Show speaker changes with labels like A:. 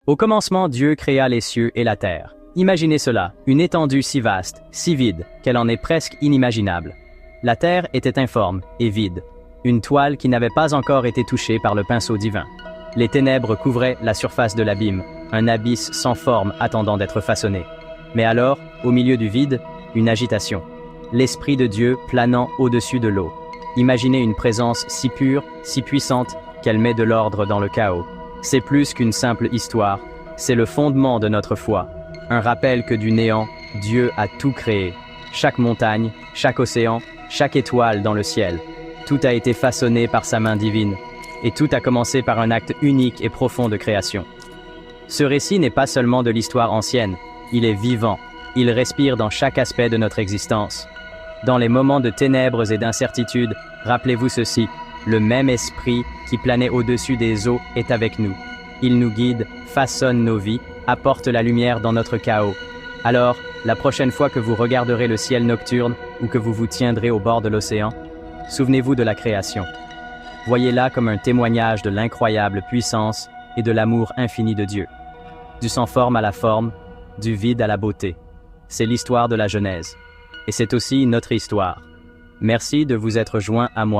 A: Au commencement, Dieu créa les cieux et la terre. Imaginez cela, une étendue si vaste, si vide, qu'elle en est presque inimaginable. La terre était informe et vide, une toile qui n'avait pas encore été touchée par le pinceau divin. Les ténèbres couvraient la surface de l'abîme, un abysse sans forme attendant d'être façonné. Mais alors, au milieu du vide, une agitation. L'Esprit de Dieu planant au-dessus de l'eau. Imaginez une présence si pure, si puissante, qu'elle met de l'ordre dans le chaos. C'est plus qu'une simple histoire, c'est le fondement de notre foi. Un rappel que du néant, Dieu a tout créé. Chaque montagne, chaque océan, chaque étoile dans le ciel. Tout a été façonné par sa main divine. Et tout a commencé par un acte unique et profond de création. Ce récit n'est pas seulement de l'histoire ancienne, il est vivant. Il respire dans chaque aspect de notre existence. Dans les moments de ténèbres et d'incertitude, rappelez-vous ceci, le même esprit qui planait au-dessus des eaux est avec nous. Il nous guide, façonne nos vies, apporte la lumière dans notre chaos. Alors, la prochaine fois que vous regarderez le ciel nocturne ou que vous vous tiendrez au bord de l'océan, souvenez-vous de la création. Voyez-la comme un témoignage de l'incroyable puissance et de l'amour infini de Dieu. Du sans forme à la forme, du vide à la beauté. C'est l'histoire de la Genèse. Et c'est aussi notre histoire. Merci de vous être joints à moi.